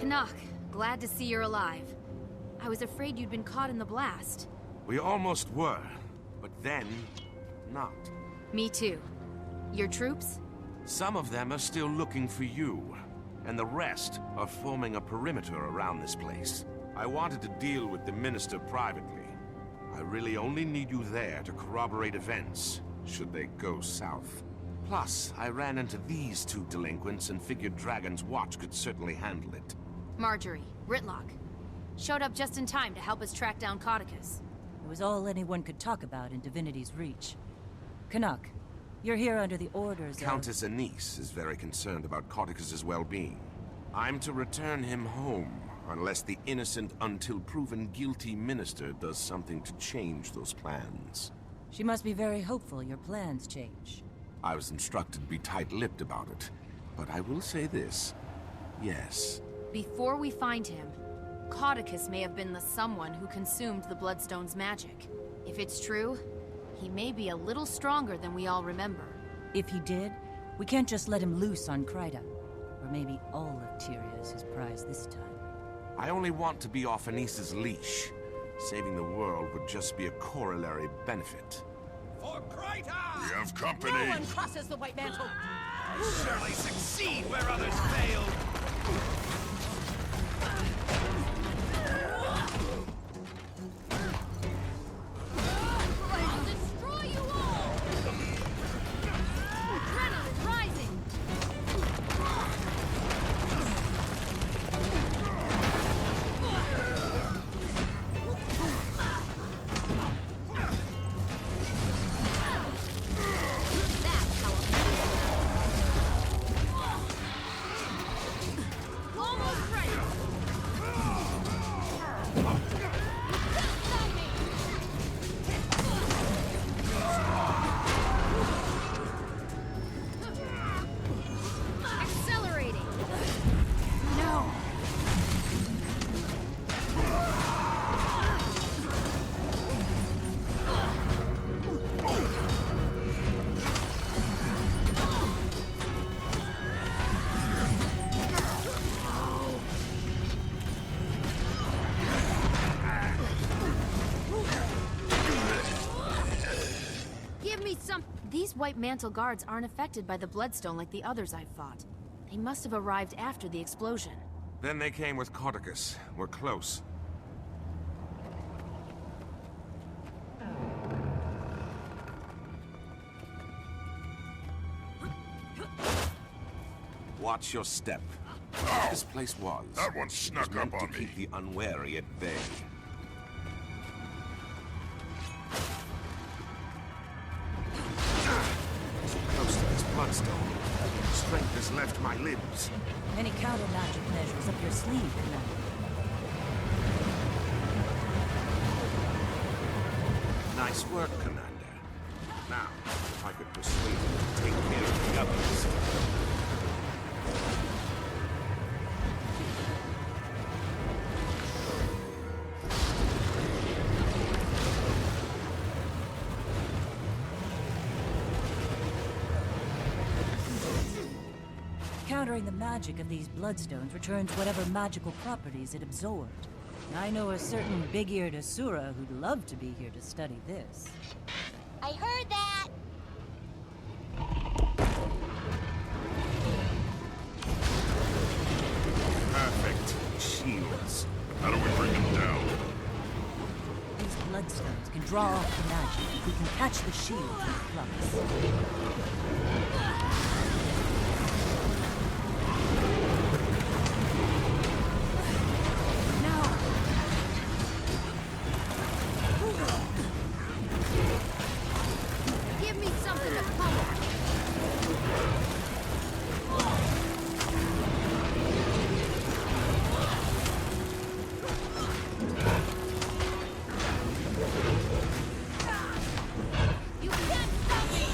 Canuck, glad to see you're alive. I was afraid you'd been caught in the blast. We almost were, but then, not. Me too. Your troops? Some of them are still looking for you, and the rest are forming a perimeter around this place. I wanted to deal with the Minister privately. I really only need you there to corroborate events, should they go south. Plus, I ran into these two delinquents and figured Dragon's Watch could certainly handle it. Marjorie, Ritlock. Showed up just in time to help us track down Codicus. It was all anyone could talk about in Divinity's Reach. Canuck, you're here under the orders of... Countess Anise is very concerned about Codicus's well-being. I'm to return him home, unless the innocent until proven guilty minister does something to change those plans. She must be very hopeful your plans change. I was instructed to be tight-lipped about it, but I will say this. Yes. Before we find him, Codicus may have been the someone who consumed the Bloodstone's magic. If it's true, he may be a little stronger than we all remember. If he did, we can't just let him loose on Kryta. Or maybe all of Tyria is his prize this time. I only want to be off Anise's leash. Saving the world would just be a corollary benefit. For Kryta! We have company! No one crosses the White Mantle! Surely succeed where others failed! I'll destroy you all! Adrenaline rising! That's how almost ready! Accelerating! No! Give me some... These White Mantle guards aren't affected by the Bloodstone like the others I've fought. They must have arrived after the explosion. Then they came with Codicus. We're close. Watch your step. Ow! This place was. That one It snuck was meant up on to me. keep the unwary at bay. Too close to this bloodstone. Strength has left my limbs. Any counter-magic measures up your sleeve, Commander? Nice work, Commander. Now, if I could persuade you to take care of the others. Countering the magic of these bloodstones returns whatever magical properties it absorbed. I know a certain big-eared Asura who'd love to be here to study this. I heard that! Perfect. Shields. How do we bring them down? These bloodstones can draw off the magic if we can catch the shield with flux. Give me something to pummel! You can't stop me!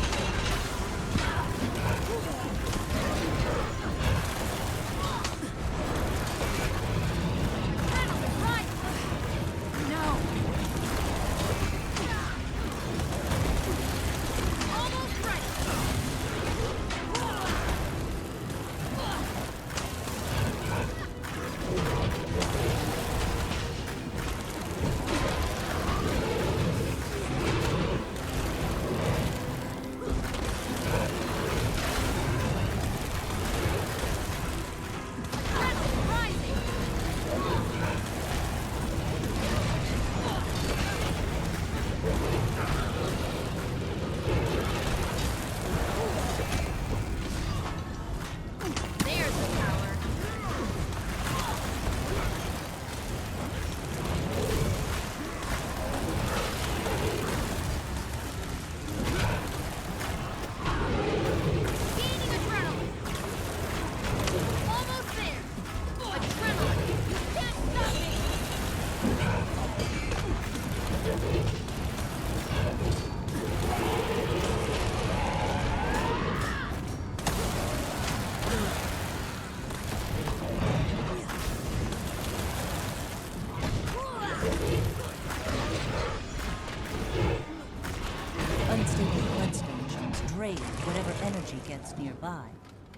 unstable bloodstone gems drain whatever energy gets nearby.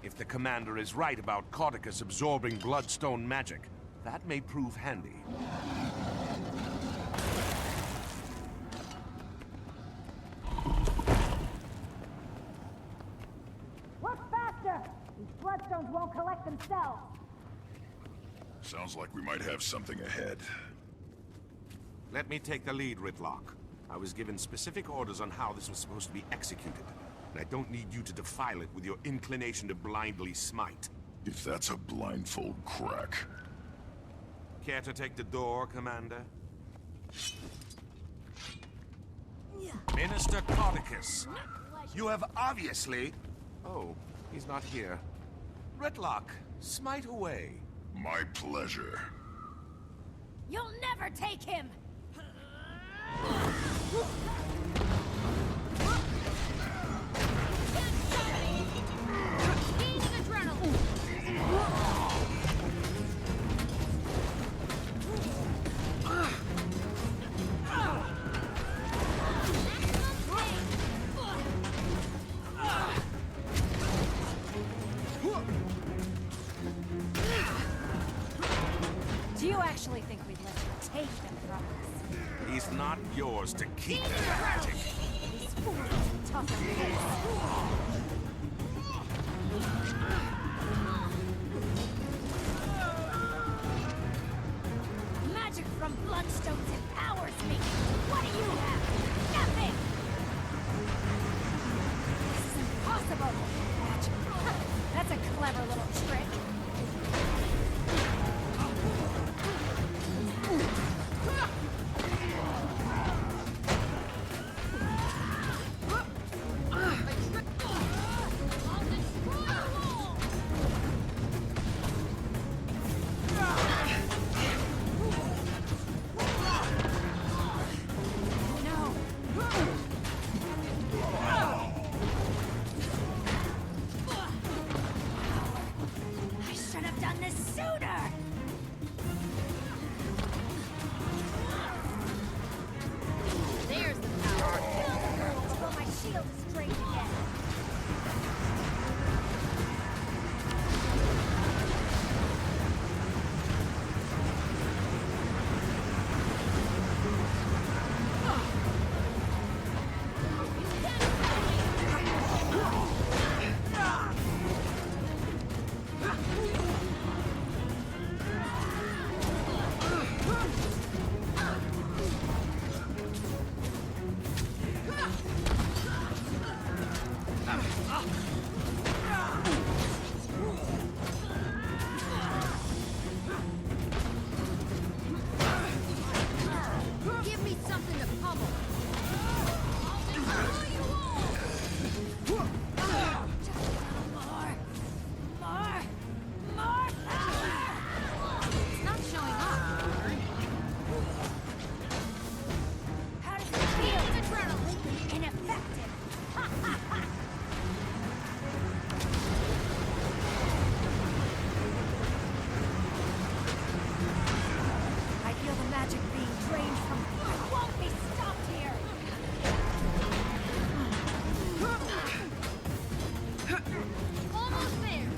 If the commander is right about Codicus absorbing bloodstone magic, that may prove handy. Work faster! These bloodstones won't collect themselves! Sounds like we might have something ahead. Let me take the lead, Ritlock. I was given specific orders on how this was supposed to be executed, and I don't need you to defile it with your inclination to blindly smite. If that's a blindfold crack. Care to take the door, Commander? Minister Codicus, you have obviously... Oh, he's not here. Ritlock, smite away. My pleasure. You'll never take him! Gaining adrenaline! Do you actually think we'd let you take him from us? He's not yours to keep, Magic. These fools are tougher than this. Magic from bloodstones empowers me! What do you have? Nothing! This is impossible! Magic. That's a clever little trick. I should have done this sooner! There's the power. Well, my shield is straight again. Give me something to pummel. More power! It's not showing up. How does it feel? Adrenaline! Ineffective! I feel the magic being drained from... I won't be stopped here! Almost there.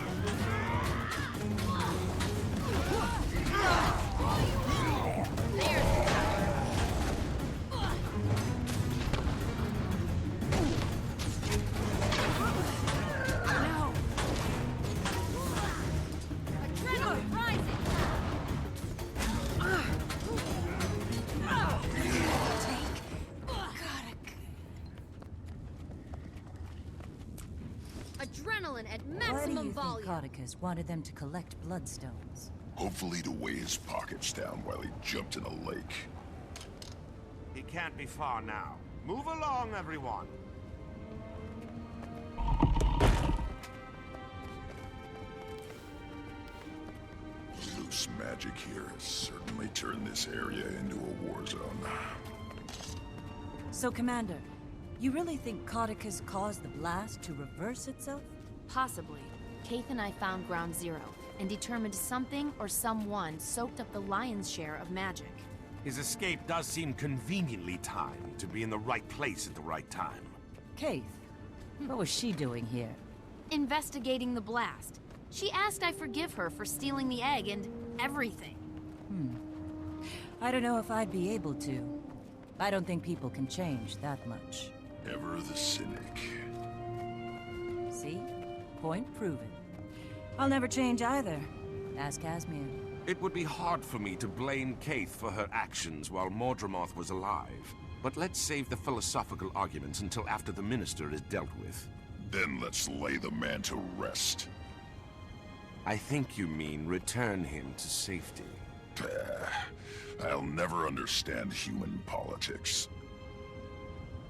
There's the power. No! Adrenaline rising. Adrenaline at Why do you maximum think volume. Codicus wanted them to collect bloodstones? Hopefully to weigh his pockets down while he jumped in a lake. He can't be far now. Move along, everyone. Loose magic here has certainly turned this area into a war zone. So, Commander, you really think Codicus caused the blast to reverse itself? Possibly. Kaith and I found Ground Zero and determined something or someone soaked up the lion's share of magic. His escape does seem conveniently timed to be in the right place at the right time. Kaith, what was she doing here? Investigating the blast. She asked I forgive her for stealing the egg and everything. I don't know if I'd be able to. I don't think people can change that much. Ever the cynic. See? Point proven. I'll never change either. Ask Casimir. It would be hard for me to blame Kaith for her actions while Mordremoth was alive. But let's save the philosophical arguments until after the Minister is dealt with. Then let's lay the man to rest. I think you mean return him to safety. I'll never understand human politics.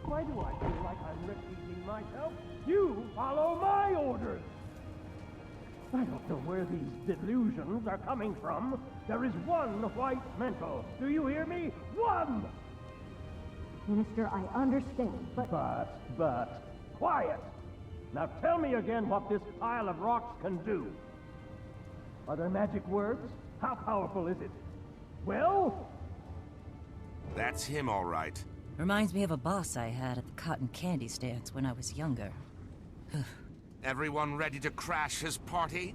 Why do I feel like I'm repeating myself? You follow my orders! I don't know where these delusions are coming from. There is one white mantle. Do you hear me? One! Minister, I understand, but... But... Quiet! Now tell me again what this pile of rocks can do. Are there magic words? How powerful is it? Well? That's him, all right. Reminds me of a boss I had at the cotton candy stands when I was younger. Everyone ready to crash his party?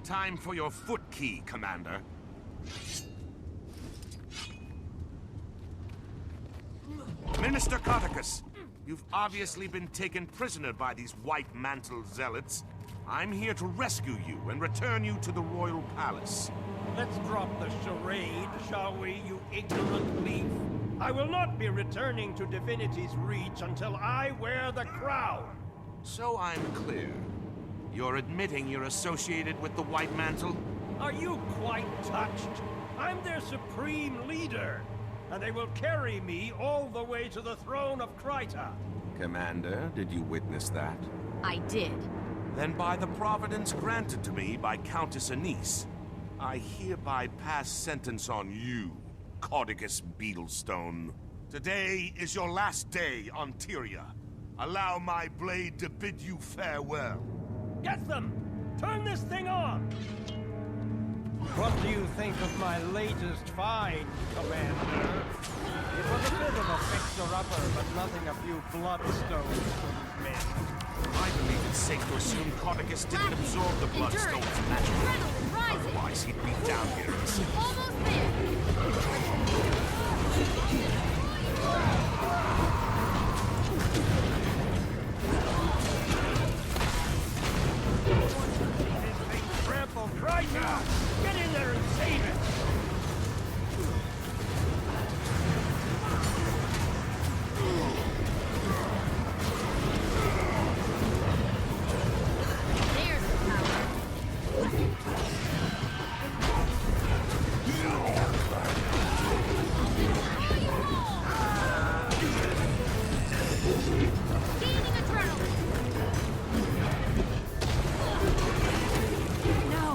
Time for your foot key, Commander. Minister Cotticus, you've obviously been taken prisoner by these White Mantle zealots. I'm here to rescue you and return you to the Royal Palace. Let's drop the charade, shall we, you ignorant leaf? I will not be returning to Divinity's Reach until I wear the crown. So I'm clear. You're admitting you're associated with the White Mantle? Are you quite touched? I'm their supreme leader, and they will carry me all the way to the throne of Kryta. Commander, did you witness that? I did. Then by the providence granted to me by Countess Anise, I hereby pass sentence on you, Cordicus Beetlestone. Today is your last day on Tyria. Allow my blade to bid you farewell. Get them! Turn this thing on! What do you think of my latest find, Commander? It was a bit of a fixer-upper, but nothing a few bloodstones couldn't mend. I believe it's safe to assume Cordicus didn't absorb the Bloodstone's magic. Adrenaline rising! Otherwise, he'd be down here in secret. Almost there! This thing trampled Kryta! Get in there and save it! There's the power. Gaining adrenaline. No.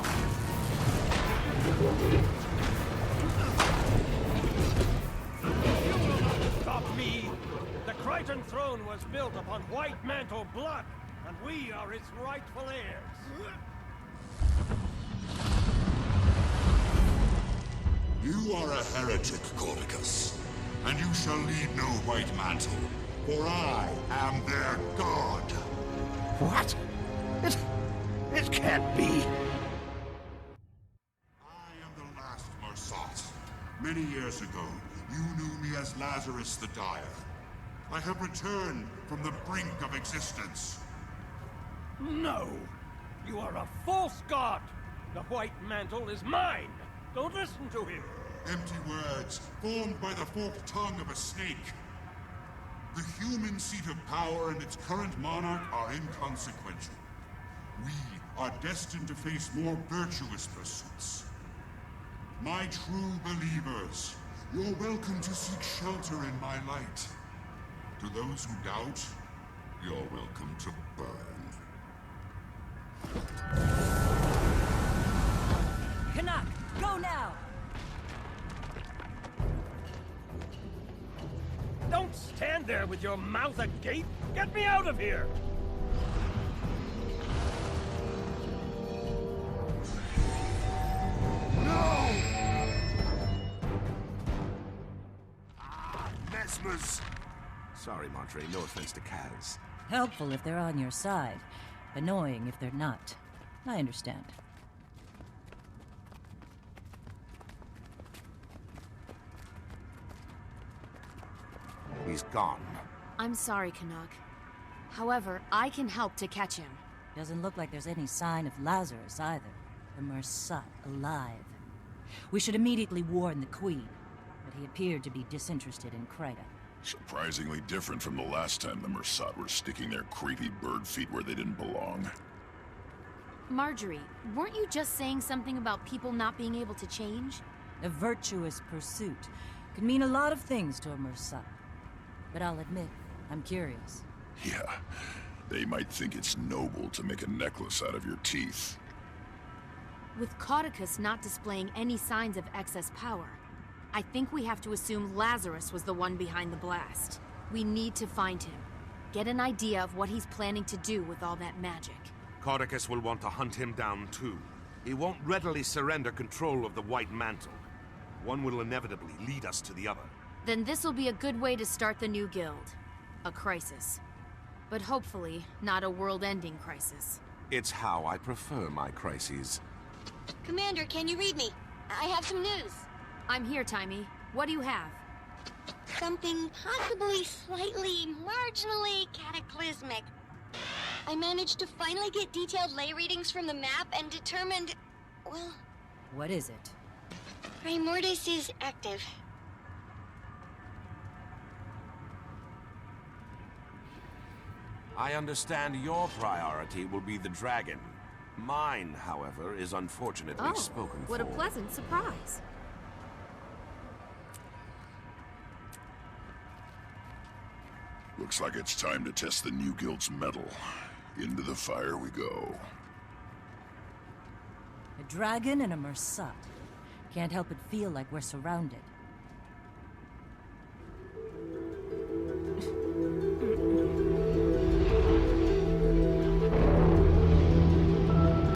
Stop me! The Krytan throne was built upon White Mantle blood, and we are its rightful heirs. You are a heretic, Cordicus, and you shall lead no White Mantle, for I am their god. What? It can't be. I am the last Marsat. Many years ago, you knew me as Lazarus the Dire. I have returned from the brink of existence. No! You are a false god! The White Mantle is mine! Don't listen to him! Empty words, formed by the forked tongue of a snake. The human seat of power and its current monarch are inconsequential. We are destined to face more virtuous pursuits. My true believers, you're welcome to seek shelter in my light. To those who doubt, you're welcome to burn. Canuck, go now! Don't stand there with your mouth agape! Get me out of here! No! useless! Sorry, Montre, no offense to Kaz. Helpful if they're on your side. Annoying if they're not. I understand. He's gone. I'm sorry, Canuck. However, I can help to catch him. Doesn't look like there's any sign of Lazarus either. The Mersat alive. We should immediately warn the Queen, but he appeared to be disinterested in Kryta. Surprisingly different from the last time the Mersat were sticking their creepy bird feet where they didn't belong. Marjorie, weren't you just saying something about people not being able to change? A virtuous pursuit could mean a lot of things to a Mersat. But I'll admit, I'm curious. Yeah, they might think it's noble to make a necklace out of your teeth. With Caudicus not displaying any signs of excess power, I think we have to assume Lazarus was the one behind the blast. We need to find him. Get an idea of what he's planning to do with all that magic. Caudicus will want to hunt him down too. He won't readily surrender control of the White Mantle. One will inevitably lead us to the other. Then this will be a good way to start the new guild. A crisis. But hopefully, not a world-ending crisis. It's how I prefer my crises. Commander, can you read me? I have some news. I'm here, Timey. What do you have? Something possibly slightly, marginally cataclysmic. I managed to finally get detailed lay readings from the map and determined... well... What is it? Primordis is active. I understand your priority will be the dragon. Mine, however, is unfortunately spoken for. What a pleasant surprise. Looks like it's time to test the new guild's mettle. Into the fire we go. A dragon and a Mersat. Can't help but feel like we're surrounded.